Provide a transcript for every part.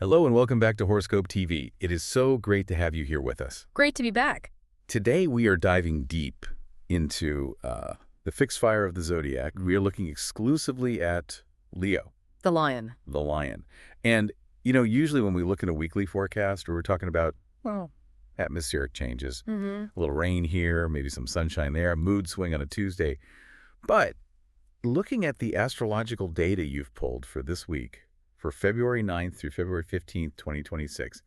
Hello and welcome back to Horoscope TV. It is so great to have you here with us. Great to be back. Today we are diving deep into the fixed fire of the zodiac. We are looking exclusively at Leo, The lion. the lion. And, usually when we look at a weekly forecast, or we're talking about, well, atmospheric changes, a little rain here, maybe some sunshine there, a mood swing on a Tuesday. But looking at the astrological data you've pulled for this week, for February 9th through February 15th, 2026.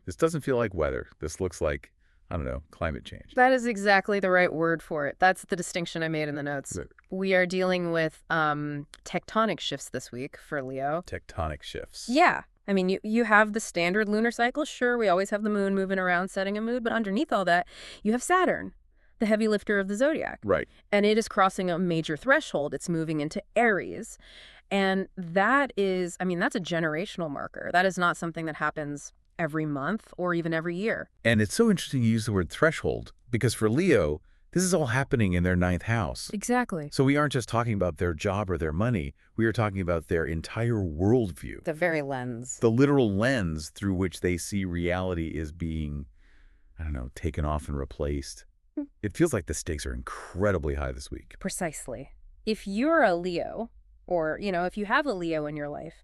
This doesn't feel like weather. This looks like, I don't know, climate change. That is exactly the right word for it. That's the distinction I made in the notes. Right. We are dealing with tectonic shifts this week for Leo. Tectonic shifts. Yeah. I mean, you have the standard lunar cycle. Sure, we always have the moon moving around, setting a mood. But underneath all that, you have Saturn, the heavy lifter of the zodiac. Right. And it is crossing a major threshold. It's moving into Aries. And that is, that's a generational marker. That is not something that happens every month or even every year. And it's so interesting you use the word threshold, because for Leo, this is all happening in their ninth house. Exactly. So we aren't just talking about their job or their money. We are talking about their entire worldview. The very lens. The literal lens through which they see reality is being, I don't know, taken off and replaced. It feels like the stakes are incredibly high this week. Precisely. If you're a Leo, or, if you have a Leo in your life,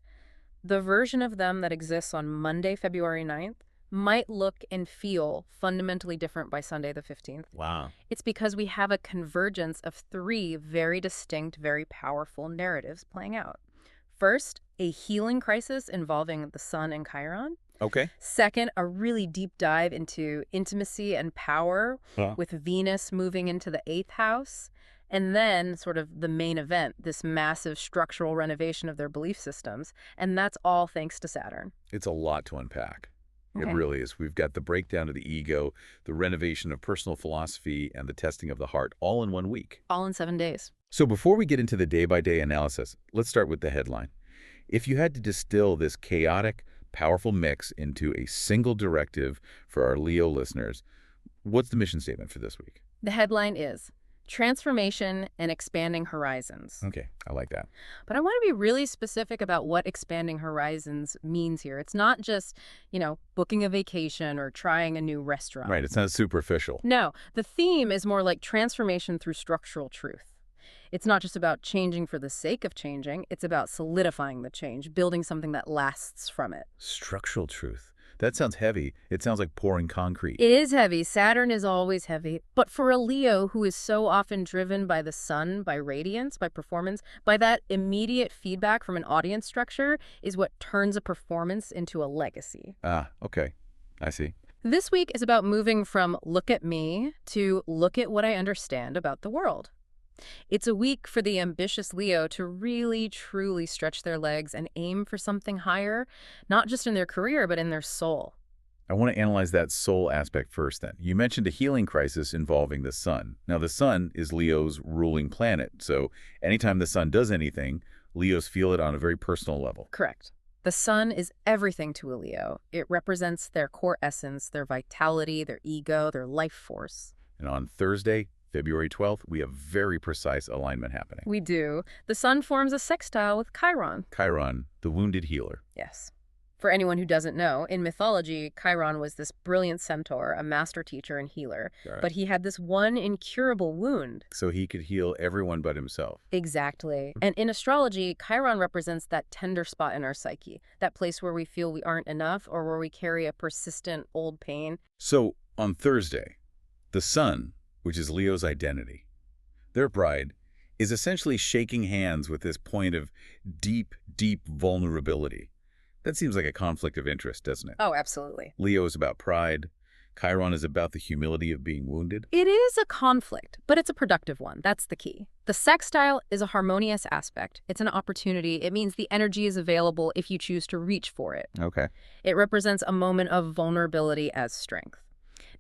the version of them that exists on Monday, February 9th, might look and feel fundamentally different by Sunday the 15th. Wow. It's because we have a convergence of three very distinct, very powerful narratives playing out. First, a healing crisis involving the Sun and Chiron. Okay. Second, a really deep dive into intimacy and power with Venus moving into the 8th house. And then sort of the main event, this massive structural renovation of their belief systems. And that's all thanks to Saturn. It's a lot to unpack. Okay. It really is. We've got the breakdown of the ego, the renovation of personal philosophy, and the testing of the heart all in 1 week. All in 7 days. So before we get into the day-by-day analysis, let's start with the headline. If you had to distill this chaotic, powerful mix into a single directive for our Leo listeners, what's the mission statement for this week? The headline is Transformation and Expanding Horizons. Okay, I like that. But I want to be really specific about what expanding horizons means here. It's not just, booking a vacation or trying a new restaurant. Right, it's not superficial. No, the theme is more like transformation through structural truth. It's not just about changing for the sake of changing. It's about solidifying the change, building something that lasts from it. Structural truth. That sounds heavy. It sounds like pouring concrete. It is heavy. Saturn is always heavy. But for a Leo who is so often driven by the sun, by radiance, by performance, by that immediate feedback from an audience structure is what turns a performance into a legacy. Ah, okay. I see. This week is about moving from look at me to look at what I understand about the world. It's a week for the ambitious Leo to really, truly stretch their legs and aim for something higher, not just in their career, but in their soul. I want to analyze that soul aspect first then. You mentioned a healing crisis involving the sun. Now, the sun is Leo's ruling planet, so anytime the sun does anything, Leos feel it on a very personal level. Correct. The sun is everything to a Leo. It represents their core essence, their vitality, their ego, their life force. And on Thursday, February 12th, we have very precise alignment happening. We do. The sun forms a sextile with Chiron. Chiron, the wounded healer. Yes. For anyone who doesn't know, in mythology, Chiron was this brilliant centaur, a master teacher and healer. Right. But he had this one incurable wound. So he could heal everyone but himself. Exactly. And in astrology, Chiron represents that tender spot in our psyche, that place where we feel we aren't enough or where we carry a persistent old pain. So on Thursday, the sun, which is Leo's identity, their bride, is essentially shaking hands with this point of deep, deep vulnerability. That seems like a conflict of interest, doesn't it? Oh, absolutely. Leo is about pride. Chiron is about the humility of being wounded. It is a conflict, but it's a productive one. That's the key. The sextile is a harmonious aspect. It's an opportunity. It means the energy is available if you choose to reach for it. Okay. It represents a moment of vulnerability as strength.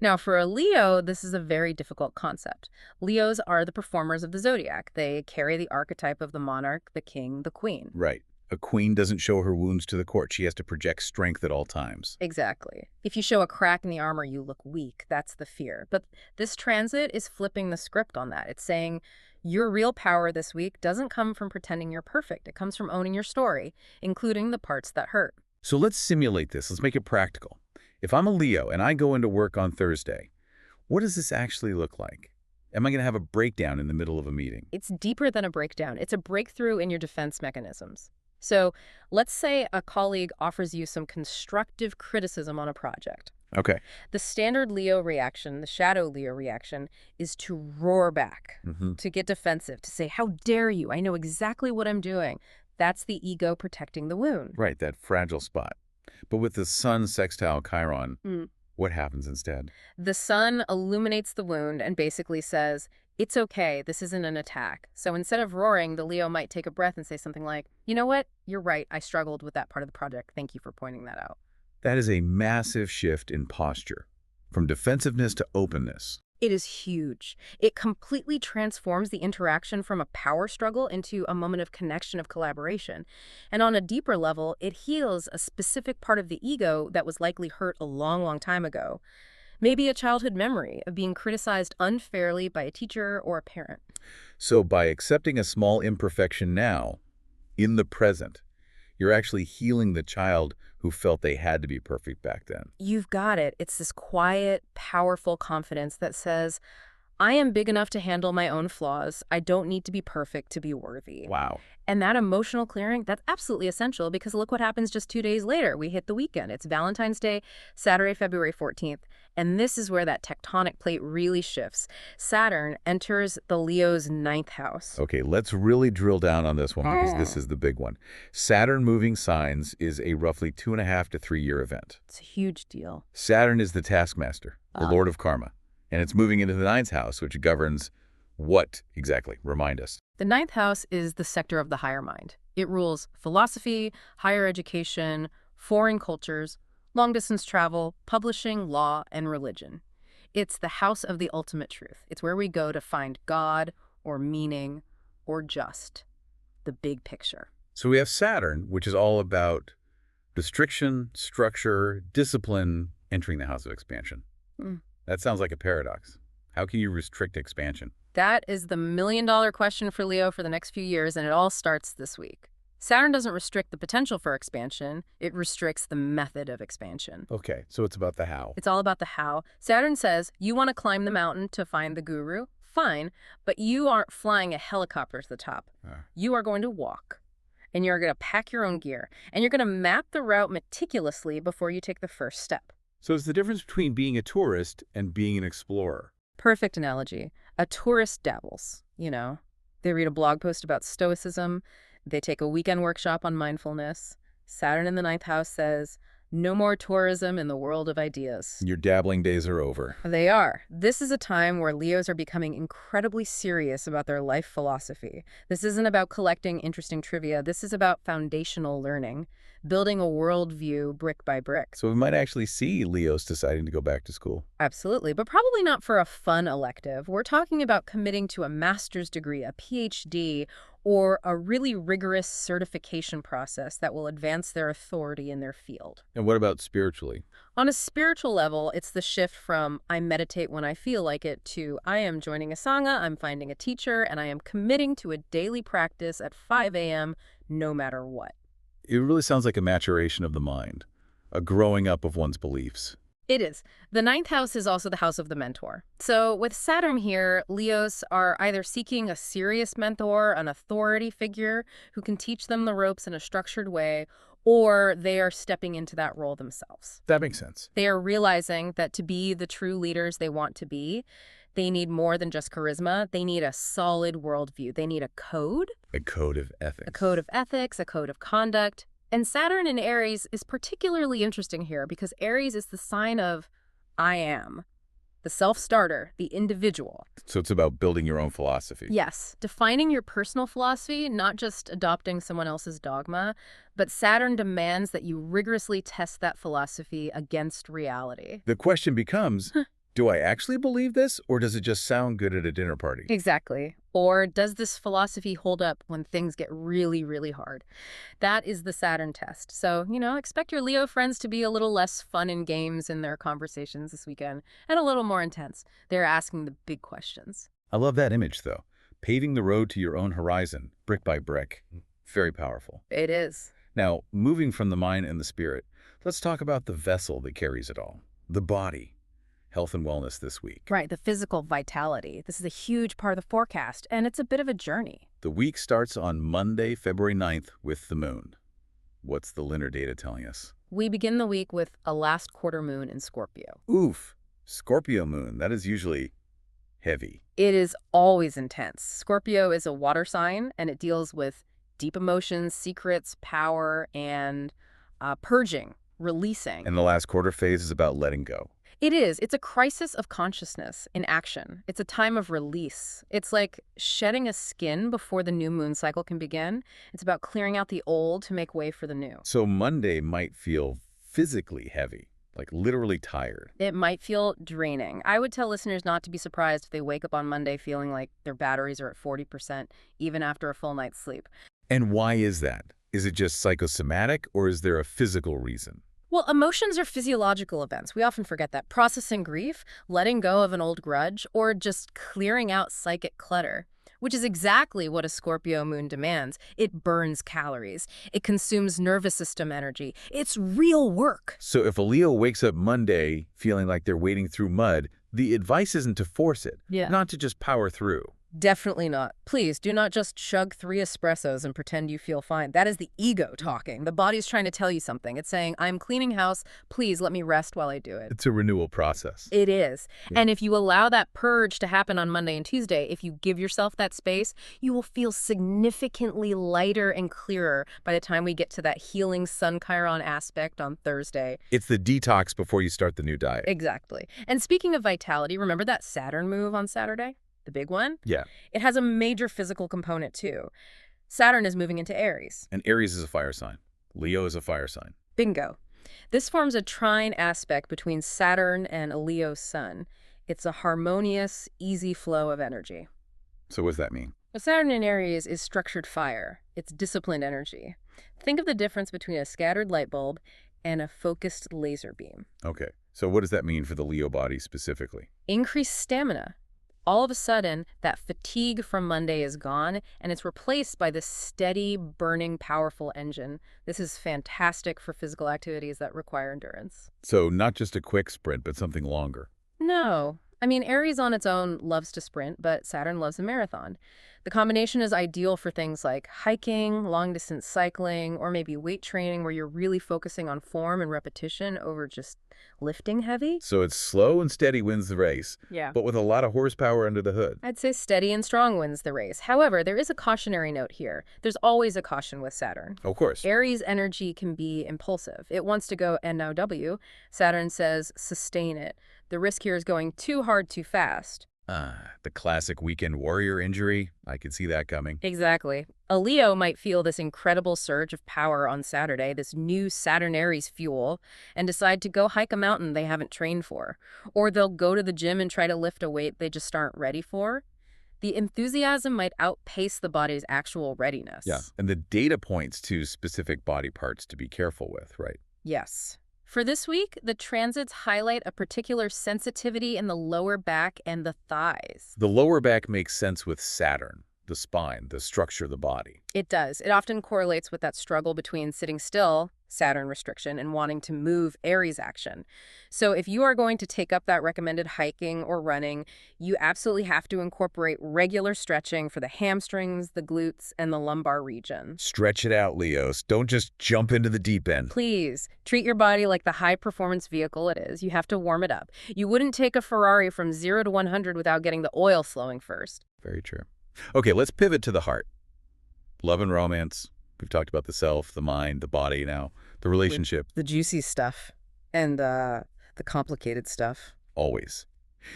Now, for a Leo, this is a very difficult concept. Leos are the performers of the zodiac. They carry the archetype of the monarch, the king, the queen. Right. A queen doesn't show her wounds to the court. She has to project strength at all times. Exactly. If you show a crack in the armor, you look weak. That's the fear. But this transit is flipping the script on that. It's saying your real power this week doesn't come from pretending you're perfect. It comes from owning your story, including the parts that hurt. So let's simulate this. Let's make it practical. If I'm a Leo and I go into work on Thursday, what does this actually look like? Am I going to have a breakdown in the middle of a meeting? It's deeper than a breakdown. It's a breakthrough in your defense mechanisms. So let's say a colleague offers you some constructive criticism on a project. Okay. The standard Leo reaction, the shadow Leo reaction, is to roar back, to get defensive, to say, how dare you? I know exactly what I'm doing. That's the ego protecting the wound. Right, that fragile spot. But with the sun sextile Chiron, what happens instead? The sun illuminates the wound and basically says, it's okay, this isn't an attack. So instead of roaring, the Leo might take a breath and say something like, you know what? You're right. I struggled with that part of the project. Thank you for pointing that out. That is a massive shift in posture, from defensiveness to openness. It is huge. It completely transforms the interaction from a power struggle into a moment of connection, of collaboration. And on a deeper level, it heals a specific part of the ego that was likely hurt a long, long time ago. Maybe a childhood memory of being criticized unfairly by a teacher or a parent. So by accepting a small imperfection now, in the present, you're actually healing the child who felt they had to be perfect back then. You've got it. It's this quiet, powerful confidence that says, I am big enough to handle my own flaws. I don't need to be perfect to be worthy. Wow. And that emotional clearing, that's absolutely essential because look what happens just 2 days later. We hit the weekend. It's Valentine's Day, Saturday, February 14th. And this is where that tectonic plate really shifts. Saturn enters the Leo's 9th house. Okay, let's really drill down on this one because this is the big one. Saturn moving signs is a roughly 2.5 to 3 year event. It's a huge deal. Saturn is the taskmaster, the lord of karma. And it's moving into the 9th house, which governs what exactly? Remind us. The 9th house is the sector of the higher mind. It rules philosophy, higher education, foreign cultures, long-distance travel, publishing, law, and religion. It's the house of the ultimate truth. It's where we go to find God or meaning or just the big picture. So we have Saturn, which is all about restriction, structure, discipline, entering the house of expansion. That sounds like a paradox. How can you restrict expansion? That is the million-dollar question for Leo for the next few years, and it all starts this week. Saturn doesn't restrict the potential for expansion. It restricts the method of expansion. Okay, so it's about the how. It's all about the how. Saturn says, you want to climb the mountain to find the guru? Fine, but you aren't flying a helicopter to the top. You are going to walk, and you're going to pack your own gear, and you're going to map the route meticulously before you take the first step. So it's the difference between being a tourist and being an explorer. Perfect analogy. A tourist dabbles, you know. They read a blog post about stoicism. They take a weekend workshop on mindfulness. Saturn in the 9th house says, no more tourism in the world of ideas. Your dabbling days are over. They are. This is a time where Leos are becoming incredibly serious about their life philosophy. This isn't about collecting interesting trivia. This is about foundational learning, building a worldview brick by brick. So we might actually see Leos deciding to go back to school. Absolutely, but probably not for a fun elective. We're talking about committing to a master's degree, a PhD, or a really rigorous certification process that will advance their authority in their field. And what about spiritually? On a spiritual level, it's the shift from I meditate when I feel like it to I am joining a sangha, I'm finding a teacher, and I am committing to a daily practice at 5 a.m. no matter what. It really sounds like a maturation of the mind, a growing up of one's beliefs. It is. The 9th house is also the house of the mentor. So with Saturn here, Leos are either seeking a serious mentor, an authority figure who can teach them the ropes in a structured way, or they are stepping into that role themselves. That makes sense. They are realizing that to be the true leaders they want to be, they need more than just charisma. They need a solid worldview. They need a code. A code of ethics. A code of ethics, a code of conduct. And Saturn in Aries is particularly interesting here because Aries is the sign of I am, the self-starter, the individual. So it's about building your own philosophy. Yes, defining your personal philosophy, not just adopting someone else's dogma, but Saturn demands that you rigorously test that philosophy against reality. The question becomes, do I actually believe this, or does it just sound good at a dinner party? Exactly. Or does this philosophy hold up when things get really, really hard? That is the Saturn test. So, expect your Leo friends to be a little less fun and games in their conversations this weekend and a little more intense. They're asking the big questions. I love that image, though. Paving the road to your own horizon, brick by brick. Very powerful. It is. Now, moving from the mind and the spirit, let's talk about the vessel that carries it all, the body. Health and wellness this week. Right, the physical vitality. This is a huge part of the forecast, and it's a bit of a journey. The week starts on Monday, February 9th with the moon. What's the lunar data telling us? We begin the week with a last quarter moon in Scorpio. Oof, Scorpio moon, that is usually heavy. It is always intense. Scorpio is a water sign, and it deals with deep emotions, secrets, power, and purging, releasing. And the last quarter phase is about letting go. It is. It's a crisis of consciousness in action. It's a time of release. It's like shedding a skin before the new moon cycle can begin. It's about clearing out the old to make way for the new. So Monday might feel physically heavy, like literally tired. It might feel draining. I would tell listeners not to be surprised if they wake up on Monday feeling like their batteries are at 40%, even after a full night's sleep. And why is that? Is it just psychosomatic, or is there a physical reason? Well, emotions are physiological events. We often forget that. Processing grief, letting go of an old grudge, or just clearing out psychic clutter, which is exactly what a Scorpio moon demands. It burns calories. It consumes nervous system energy. It's real work. So if a Leo wakes up Monday feeling like they're wading through mud, the advice isn't to force it, not to just power through. Definitely not. Please, do not just chug 3 espressos and pretend you feel fine. That is the ego talking. The body's trying to tell you something. It's saying, I'm cleaning house. Please let me rest while I do it. It's a renewal process. It is. Yeah. And if you allow that purge to happen on Monday and Tuesday, if you give yourself that space, you will feel significantly lighter and clearer by the time we get to that healing Sun Chiron aspect on Thursday. It's the detox before you start the new diet. Exactly. And speaking of vitality, remember that Saturn move on Saturday? The big one? Yeah. It has a major physical component, too. Saturn is moving into Aries. And Aries is a fire sign. Leo is a fire sign. Bingo. This forms a trine aspect between Saturn and a Leo sun. It's a harmonious, easy flow of energy. So what does that mean? Saturn in Aries is structured fire. It's disciplined energy. Think of the difference between a scattered light bulb and a focused laser beam. Okay. So what does that mean for the Leo body specifically? Increased stamina. All of a sudden, that fatigue from Monday is gone, and it's replaced by this steady, burning, powerful engine. This is fantastic for physical activities that require endurance. So not just a quick sprint, but something longer. No. I mean, Aries on its own loves to sprint, but Saturn loves a marathon. The combination is ideal for things like hiking, long-distance cycling, or maybe weight training where you're really focusing on form and repetition over just lifting heavy. So it's slow and steady wins the race, Yeah. but with a lot of horsepower under the hood. I'd say steady and strong wins the race. However, there is a cautionary note here. There's always a caution with Saturn. Of course. Aries energy can be impulsive. It wants to go and now W. Saturn says sustain it. The risk here is going too hard too fast. The classic weekend warrior injury. I could see that coming. Exactly. A Leo might feel this incredible surge of power on Saturday, this new Saturn Aries fuel, and decide to go hike a mountain they haven't trained for. Or they'll go to the gym and try to lift a weight they just aren't ready for. The enthusiasm might outpace the body's actual readiness. Yeah, and the data points to specific body parts to be careful with, right? Yes. For this week, the transits highlight a particular sensitivity in the lower back and the thighs. The lower back makes sense with Saturn, the spine, the structure of the body. It does. It often correlates with that struggle between sitting still, Saturn restriction, and wanting to move, Aries action. So if you are going to take up that recommended hiking or running, you absolutely have to incorporate regular stretching for the hamstrings, the glutes, and the lumbar region. Stretch it out, Leos. Don't just jump into the deep end. Please, treat your body like the high-performance vehicle it is. You have to warm it up. You wouldn't take a Ferrari from 0 to 100 without getting the oil flowing first. Very true. Okay, let's pivot to the heart. Love and romance. We've talked about the self, the mind, the body now, the relationship. The juicy stuff and the complicated stuff. Always.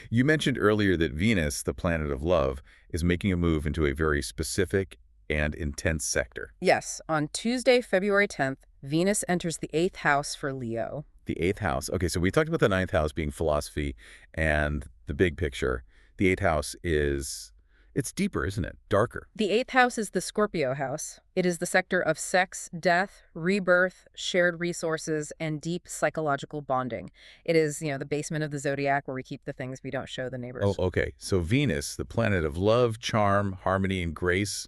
You mentioned earlier that Venus, the planet of love, is making a move into a very specific and intense sector. Yes, on Tuesday, February 10th, Venus enters the 8th house for Leo. The 8th house. Okay, so we talked about the 9th house being philosophy and the big picture. The 8th house is... It's deeper, isn't it? Darker. The 8th house is the Scorpio house. It is the sector of sex, death, rebirth, shared resources, and deep psychological bonding. It is, the basement of the zodiac where we keep the things we don't show the neighbors. Oh, okay. So Venus, the planet of love, charm, harmony, and grace,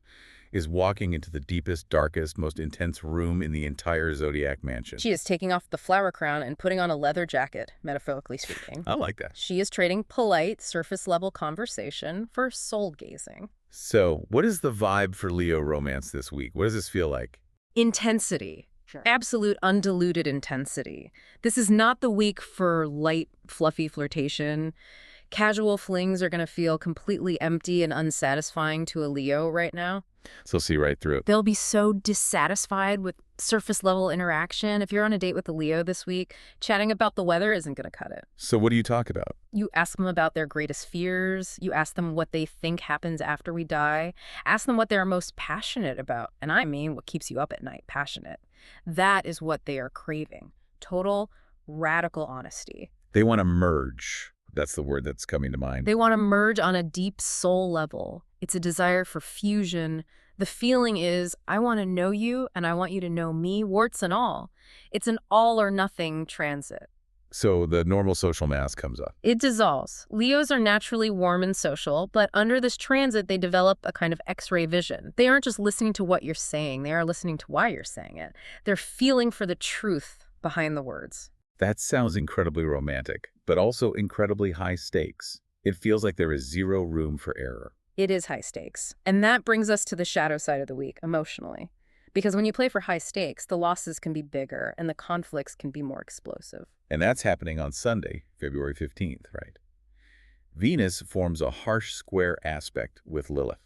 is walking into the deepest, darkest, most intense room in the entire zodiac mansion. She is taking off the flower crown and putting on a leather jacket, metaphorically speaking. I like that. She is trading polite, surface-level conversation for soul-gazing. So, what is the vibe for Leo romance this week? What does this feel like? Intensity. Sure. Absolute, undiluted intensity. This is not the week for light, fluffy flirtation. Casual flings are going to feel completely empty and unsatisfying to a Leo right now. So see right through it. They'll be so dissatisfied with surface-level interaction. If you're on a date with a Leo this week, chatting about the weather isn't going to cut it. So what do you talk about? You ask them about their greatest fears. You ask them what they think happens after we die. Ask them what they're most passionate about. And I mean what keeps you up at night, passionate. That is what they are craving. Total, radical honesty. They want to merge. That's the word that's coming to mind. They want to merge on a deep soul level. It's a desire for fusion. The feeling is, I want to know you and I want you to know me, warts and all. It's an all or nothing transit. So the normal social mask comes up. It dissolves. Leos are naturally warm and social, but under this transit, they develop a kind of X-ray vision. They aren't just listening to what you're saying. They are listening to why you're saying it. They're feeling for the truth behind the words. That sounds incredibly romantic, but also incredibly high stakes. It feels like there is zero room for error. It is high stakes. And that brings us to the shadow side of the week, emotionally. Because when you play for high stakes, the losses can be bigger and the conflicts can be more explosive. And that's happening on Sunday, February 15th, right? Venus forms a harsh square aspect with Lilith.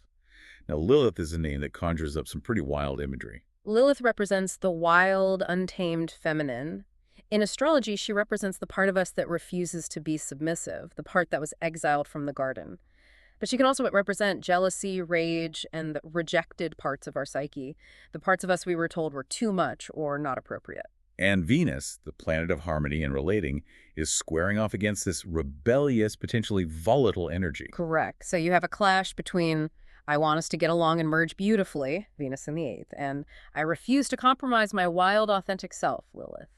Now, Lilith is a name that conjures up some pretty wild imagery. Lilith represents the wild, untamed feminine. In astrology, she represents the part of us that refuses to be submissive, the part that was exiled from the garden. But she can also represent jealousy, rage, and the rejected parts of our psyche, the parts of us we were told were too much or not appropriate. And Venus, the planet of harmony and relating, is squaring off against this rebellious, potentially volatile energy. Correct. So you have a clash between, I want us to get along and merge beautifully, Venus in the 8th, and I refuse to compromise my wild, authentic self, Lilith.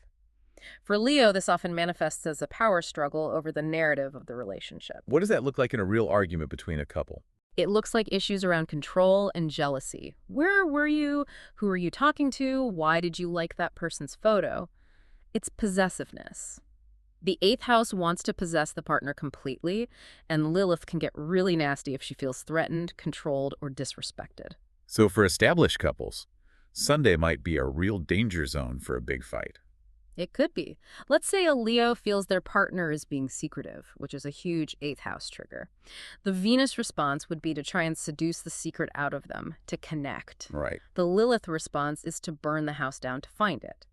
For Leo, this often manifests as a power struggle over the narrative of the relationship. What does that look like in a real argument between a couple? It looks like issues around control and jealousy. Where were you? Who were you talking to? Why did you like that person's photo? It's possessiveness. The 8th house wants to possess the partner completely, and Lilith can get really nasty if she feels threatened, controlled, or disrespected. So for established couples, Sunday might be a real danger zone for a big fight. It could be. Let's say a Leo feels their partner is being secretive, which is a huge 8th house trigger. The Venus response would be to try and seduce the secret out of them, to connect. Right. The Lilith response is to burn the house down to find it.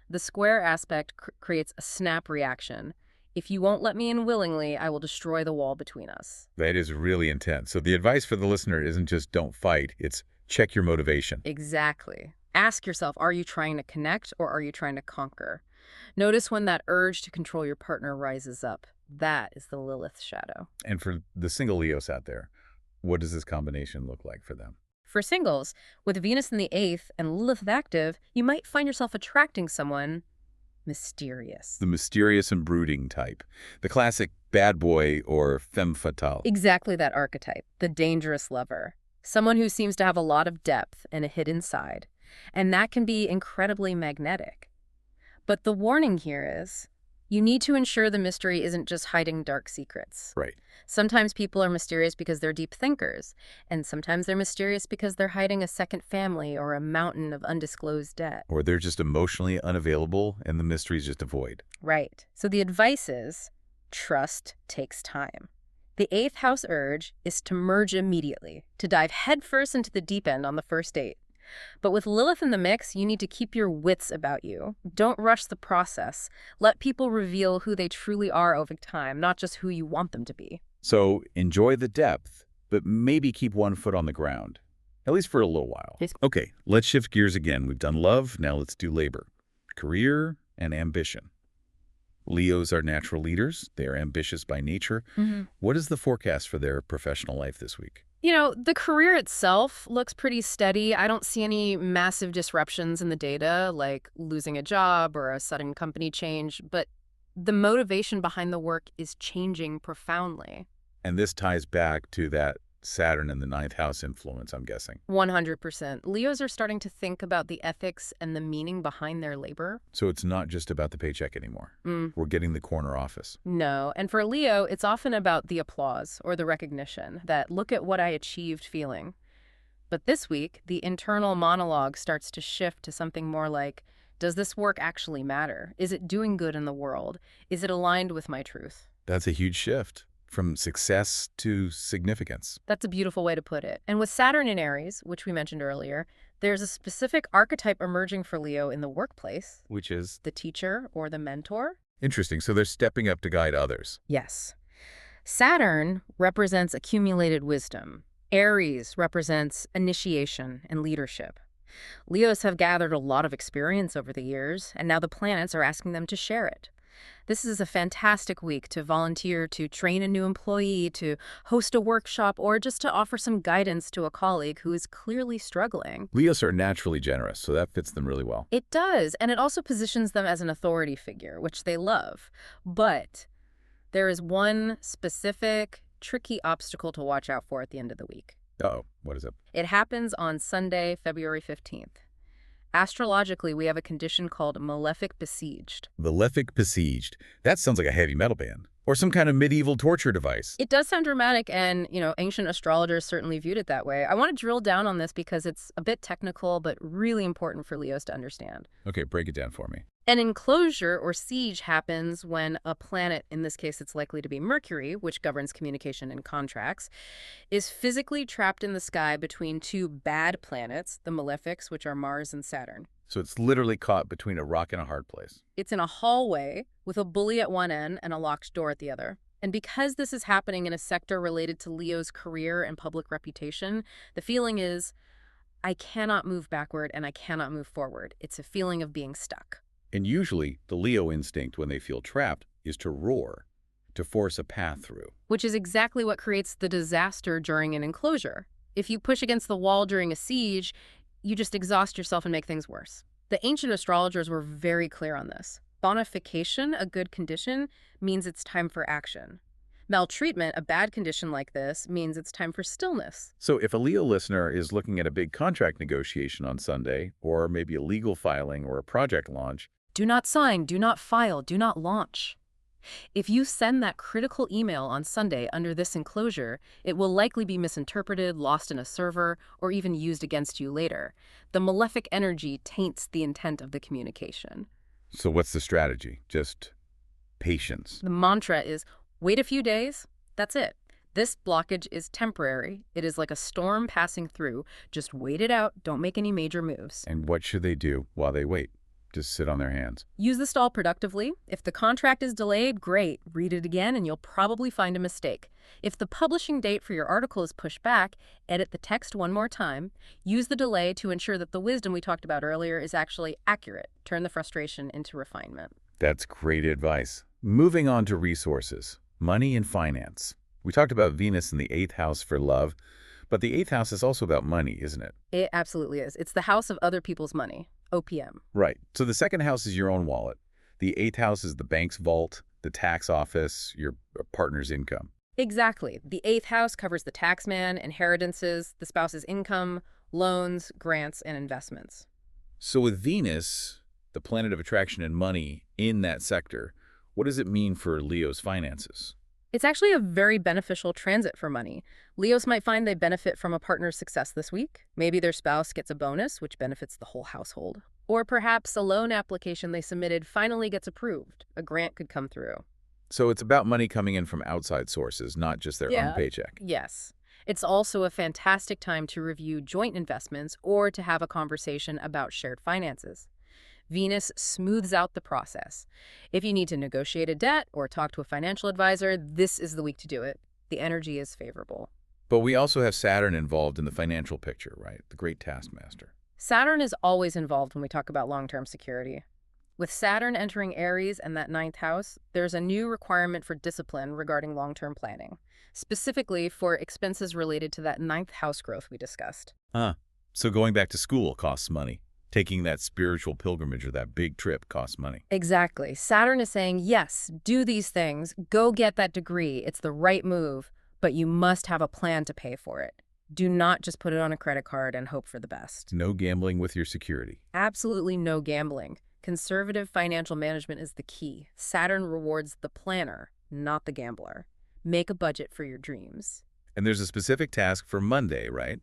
The square aspect creates a snap reaction. If you won't let me in willingly, I will destroy the wall between us. That is really intense. So the advice for the listener isn't just don't fight, it's check your motivation. Exactly. Ask yourself, are you trying to connect or are you trying to conquer? Notice when that urge to control your partner rises up. That is the Lilith shadow. And for the single Leos out there, what does this combination look like for them? For singles, with Venus in the 8th and Lilith active, you might find yourself attracting someone mysterious. The mysterious and brooding type. The classic bad boy or femme fatale. Exactly that archetype, the dangerous lover. Someone who seems to have a lot of depth and a hidden side. And that can be incredibly magnetic. But the warning here is, you need to ensure the mystery isn't just hiding dark secrets. Right. Sometimes people are mysterious because they're deep thinkers, and sometimes they're mysterious because they're hiding a second family or a mountain of undisclosed debt. Or they're just emotionally unavailable and the mystery's just a void. Right. So the advice is, trust takes time. The 8th house urge is to merge immediately, to dive headfirst into the deep end on the first date. But with Lilith in the mix, you need to keep your wits about you. Don't rush the process. Let people reveal who they truly are over time, not just who you want them to be. So enjoy the depth, but maybe keep one foot on the ground, at least for a little while. Yes. Okay, let's shift gears again. We've done love, now let's do labor, career, and ambition. Leos are natural leaders. They are ambitious by nature. What is the forecast for their professional life this week? You know, the career itself looks pretty steady. I don't see any massive disruptions in the data, like losing a job or a sudden company change, but the motivation behind the work is changing profoundly. And this ties back to that Saturn in the ninth house influence, I'm guessing. 100%. Leos are starting to think about the ethics and the meaning behind their labor. So it's not just about the paycheck anymore. We're getting the corner office. No. And for Leo, it's often about the applause or the recognition, that look at what I achieved feeling. But this week, the internal monologue starts to shift to something more like, does this work actually matter? Is it doing good in the world? Is it aligned with my truth? That's a huge shift from success to significance. That's a beautiful way to put it. And with Saturn in Aries, which we mentioned earlier, there's a specific archetype emerging for Leo in the workplace. Which is? The teacher or the mentor. Interesting. So they're stepping up to guide others. Yes. Saturn represents accumulated wisdom. Aries represents initiation and leadership. Leos have gathered a lot of experience over the years, and now the planets are asking them to share it. This is a fantastic week to volunteer, to train a new employee, to host a workshop, or just to offer some guidance to a colleague who is clearly struggling. Leos are naturally generous, so that fits them really well. It does, and it also positions them as an authority figure, which they love. But there is one specific, tricky obstacle to watch out for at the end of the week. Uh-oh, what is it? It happens on Sunday, February 15th. Astrologically, we have a condition called malefic besieged. Malefic besieged. That sounds like a heavy metal band. Or some kind of medieval torture device. It does sound dramatic, and, ancient astrologers certainly viewed it that way. I want to drill down on this because it's a bit technical, but really important for Leos to understand. Okay, break it down for me. An enclosure or siege happens when a planet, in this case it's likely to be Mercury, which governs communication and contracts, is physically trapped in the sky between two bad planets, the malefics, which are Mars and Saturn. So it's literally caught between a rock and a hard place. It's in a hallway with a bully at one end and a locked door at the other. And because this is happening in a sector related to Leo's career and public reputation, the feeling is, I cannot move backward and I cannot move forward. It's a feeling of being stuck. And usually, the Leo instinct when they feel trapped is to roar, to force a path through. Which is exactly what creates the disaster during an enclosure. If you push against the wall during a siege, you just exhaust yourself and make things worse. The ancient astrologers were very clear on this. Bonification, a good condition, means it's time for action. Maltreatment, a bad condition like this, means it's time for stillness. So if a Leo listener is looking at a big contract negotiation on Sunday, or maybe a legal filing or a project launch, do not sign, do not file, do not launch. If you send that critical email on Sunday under this enclosure, it will likely be misinterpreted, lost in a server, or even used against you later. The malefic energy taints the intent of the communication. So what's the strategy? Just patience. The mantra is, wait a few days, that's it. This blockage is temporary. It is like a storm passing through. Just wait it out, don't make any major moves. And what should they do while they wait? Just sit on their hands. Use the stall productively. If the contract is delayed, great. Read it again and you'll probably find a mistake. If the publishing date for your article is pushed back, edit the text one more time. Use the delay to ensure that the wisdom we talked about earlier is actually accurate. Turn the frustration into refinement. That's great advice. Moving on to resources, money and finance. We talked about Venus in the 8th house for love, but the 8th house is also about money, isn't it? It absolutely is. It's the house of other people's money. OPM. Right. So the 2nd house is your own wallet. The 8th house is the bank's vault, the tax office, your partner's income. Exactly. The 8th house covers the taxman, inheritances, the spouse's income, loans, grants, and investments. So with Venus, the planet of attraction and money, in that sector, what does it mean for Leo's finances? It's actually a very beneficial transit for money. Leos might find they benefit from a partner's success this week. Maybe their spouse gets a bonus, which benefits the whole household. Or perhaps a loan application they submitted finally gets approved. A grant could come through. So it's about money coming in from outside sources, not just their own paycheck. Yes. It's also a fantastic time to review joint investments or to have a conversation about shared finances. Venus smooths out the process. If you need to negotiate a debt or talk to a financial advisor, this is the week to do it. The energy is favorable. But we also have Saturn involved in the financial picture, right? The great taskmaster. Saturn is always involved when we talk about long-term security. With Saturn entering Aries and that 9th house, there's a new requirement for discipline regarding long-term planning, specifically for expenses related to that 9th house growth we discussed. So going back to school costs money. Taking that spiritual pilgrimage or that big trip costs money. Exactly. Saturn is saying, yes, do these things. Go get that degree. It's the right move. but you must have a plan to pay for it. Do not just put it on a credit card and hope for the best. No gambling with your security. Absolutely no gambling. Conservative financial management is the key. Saturn rewards the planner, not the gambler. Make a budget for your dreams. And there's a specific task for Monday, right?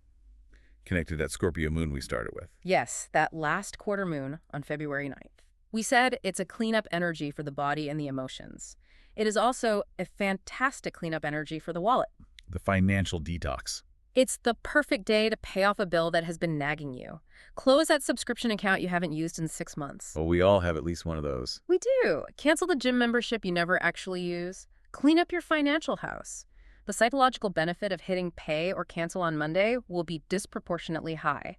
Connected to that Scorpio moon we started with. Yes, that last quarter moon on February 9th. We said it's a cleanup energy for the body and the emotions. It is also a fantastic cleanup energy for the wallet. The financial detox. It's the perfect day to pay off a bill that has been nagging you. Close that subscription account you haven't used in 6 months. Well, we all have at least one of those. We do. Cancel the gym membership you never actually use. Clean up your financial house. The psychological benefit of hitting pay or cancel on Monday will be disproportionately high.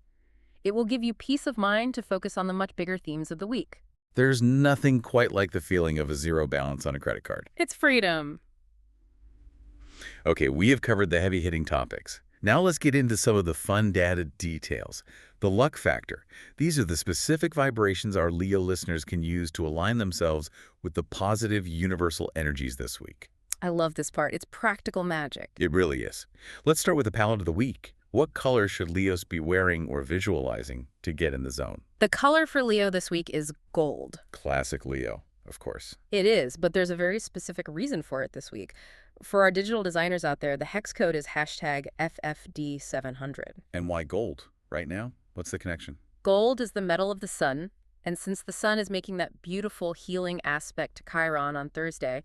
It will give you peace of mind to focus on the much bigger themes of the week. There's nothing quite like the feeling of a zero balance on a credit card. It's freedom. Okay, we have covered the heavy-hitting topics. Now let's get into some of the fun data details. The luck factor. These are the specific vibrations our Leo listeners can use to align themselves with the positive universal energies this week. I love this part. It's practical magic. It really is. Let's start with the palette of the week. What color should Leos be wearing or visualizing to get in the zone? The color for Leo this week is gold. Classic Leo, of course. It is, but there's a very specific reason for it this week. For our digital designers out there, the hex code is hashtag FFD700. And why gold right now? What's the connection? Gold is the metal of the sun, and since the sun is making that beautiful healing aspect to Chiron on Thursday,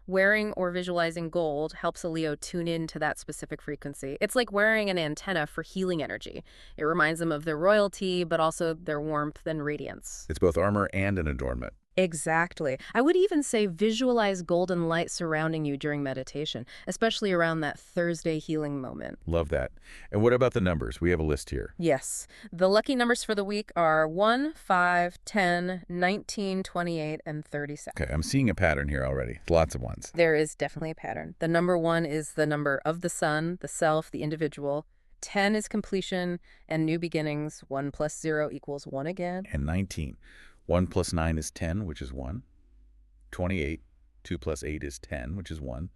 wearing or visualizing gold helps a Leo tune in to that specific frequency. It's like wearing an antenna for healing energy. It reminds them of their royalty, but also their warmth and radiance. It's both armor and an adornment. Exactly. I would even say visualize golden light surrounding you during meditation, especially around that Thursday healing moment. Love that. And what about the numbers? We have a list here. Yes. The lucky numbers for the week are 1, 5, 10, 19, 28, and 37. Okay, I'm seeing a pattern here already. Lots of ones. There is definitely a pattern. The number 1 is the number of the sun, the self, the individual. 10 is completion and new beginnings. 1 plus 0 equals 1 again. And 19. 1 plus 9 is 10, which is 1. 28. 2 plus 8 is 10, which is 1.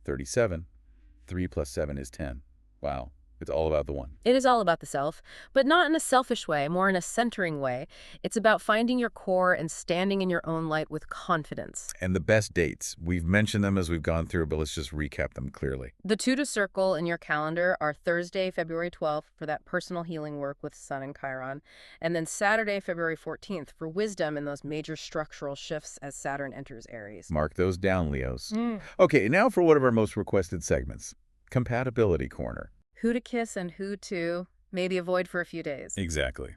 37. 3 plus 7 is 10. Wow. It's all about the one. It is all about the self, but not in a selfish way, more in a centering way. It's about finding your core and standing in your own light with confidence. And the best dates. We've mentioned them as we've gone through, but let's just recap them clearly. The 2 to circle in your calendar are Thursday, February 12th for that personal healing work with Sun and Chiron, and then Saturday, February 14th for wisdom in those major structural shifts as Saturn enters Aries. Mark those down, Leos. Okay, now for one of our most requested segments, Compatibility Corner. Who to kiss and who to maybe avoid for a few days. Exactly.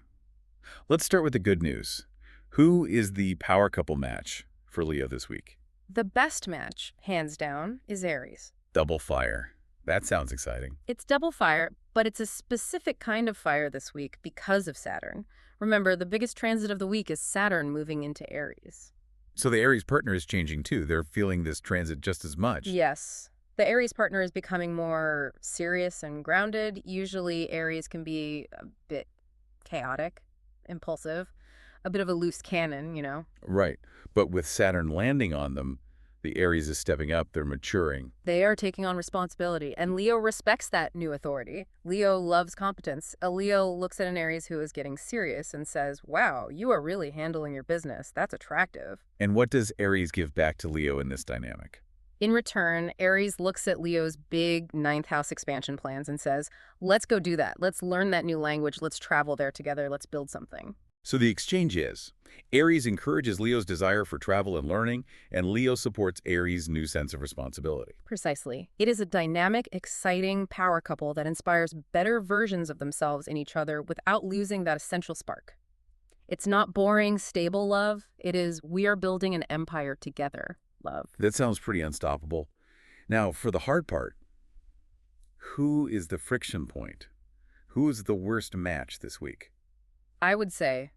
Let's start with the good news. Who is the power couple match for Leo this week? The best match, hands down, is Aries. Double fire. That sounds exciting. It's double fire, but it's a specific kind of fire this week because of Saturn. Remember, the biggest transit of the week is Saturn moving into Aries. So the Aries partner is changing too. They're feeling this transit just as much. Yes. The Aries partner is becoming more serious and grounded. Usually Aries can be a bit chaotic, impulsive, a bit of a loose cannon, you know. Right. But with Saturn landing on them, the Aries is stepping up. They're maturing. They are taking on responsibility, and Leo respects that new authority. Leo loves competence. A Leo looks at an Aries who is getting serious and says, wow, you are really handling your business. That's attractive. And what does Aries give back to Leo in this dynamic? In return, Aries looks at Leo's big ninth house expansion plans and says, let's go do that. Let's learn that new language. Let's travel there together. Let's build something. So the exchange is, Aries encourages Leo's desire for travel and learning, and Leo supports Aries' new sense of responsibility. Precisely. It is a dynamic, exciting power couple that inspires better versions of themselves in each other without losing that essential spark. It's not boring, stable love. It is, we are building an empire together. Love. That sounds pretty unstoppable. Now, for the hard part, who is the friction point? Who is the worst match this week? I would say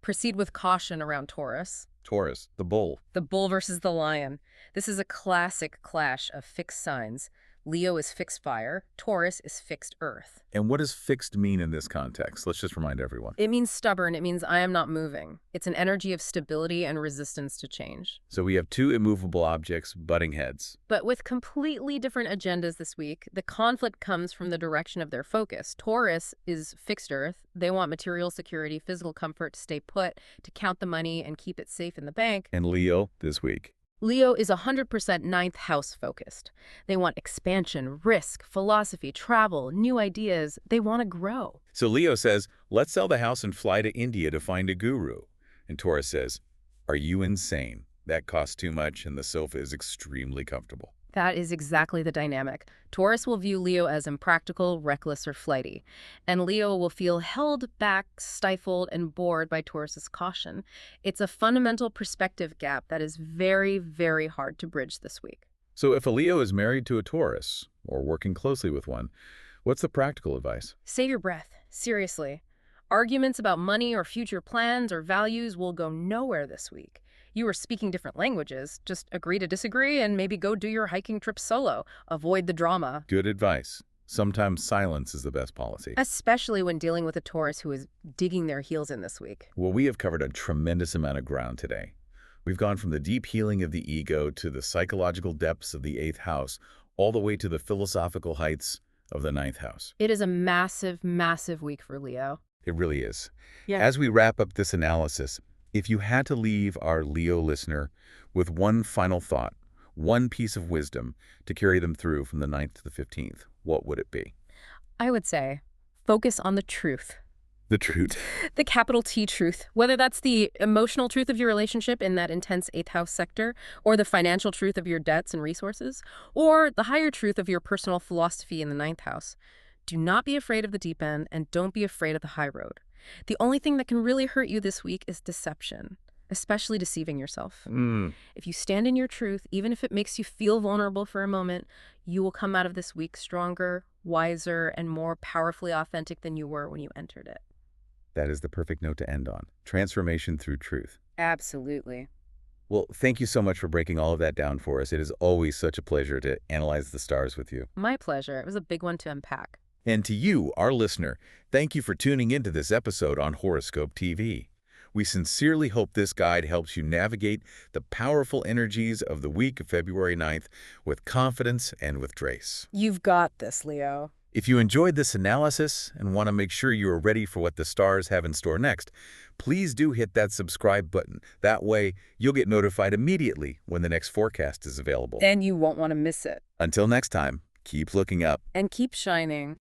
proceed with caution around Taurus. Taurus, the bull. The bull versus the lion. This is a classic clash of fixed signs. Leo is fixed fire, Taurus is fixed earth. And what does fixed mean in this context? Let's just remind everyone. It means stubborn. It means I am not moving. It's an energy of stability and resistance to change. So we have two immovable objects butting heads. But with completely different agendas this week, the conflict comes from the direction of their focus. Taurus is fixed earth. They want material security, physical comfort, to stay put, to count the money and keep it safe in the bank. And Leo this week. Leo is 100% ninth house focused. They want expansion, risk, philosophy, travel, new ideas. They want to grow. So Leo says, let's sell the house and fly to India to find a guru. And Taurus says, are you insane? That costs too much and the sofa is extremely comfortable. That is exactly the dynamic. Taurus will view Leo as impractical, reckless, or flighty. And Leo will feel held back, stifled, and bored by Taurus's caution. It's a fundamental perspective gap that is very, very hard to bridge this week. So if a Leo is married to a Taurus, or working closely with one, what's the practical advice? Save your breath. Seriously. Arguments about money or future plans or values will go nowhere this week. You are speaking different languages. Just agree to disagree and maybe go do your hiking trip solo. Avoid the drama. Good advice. Sometimes silence is the best policy. Especially when dealing with a Taurus who is digging their heels in this week. Well, we have covered a tremendous amount of ground today. We've gone from the deep healing of the ego to the psychological depths of the 8th house, all the way to the philosophical heights of the 9th house. It is a massive, massive week for Leo. It really is. Yeah. As we wrap up this analysis, if you had to leave our Leo listener with one final thought, one piece of wisdom to carry them through from the 9th to the 15th, what would it be? I would say focus on the truth. The truth. The capital T truth, whether that's the emotional truth of your relationship in that intense 8th house sector, or the financial truth of your debts and resources, or the higher truth of your personal philosophy in the 9th house. Do not be afraid of the deep end and don't be afraid of the high road. The only thing that can really hurt you this week is deception, especially deceiving yourself. If you stand in your truth, even if it makes you feel vulnerable for a moment, you will come out of this week stronger, wiser, and more powerfully authentic than you were when you entered it. That is the perfect note to end on. Transformation through truth. Absolutely. Well, thank you so much for breaking all of that down for us. It is always such a pleasure to analyze the stars with you. My pleasure. It was a big one to unpack. And to you, our listener, thank you for tuning into this episode on Horoscope TV. We sincerely hope this guide helps you navigate the powerful energies of the week of February 9th with confidence and with grace. You've got this, Leo. If you enjoyed this analysis and want to make sure you are ready for what the stars have in store next, please do hit that subscribe button. That way, you'll get notified immediately when the next forecast is available. And you won't want to miss it. Until next time, keep looking up. And keep shining.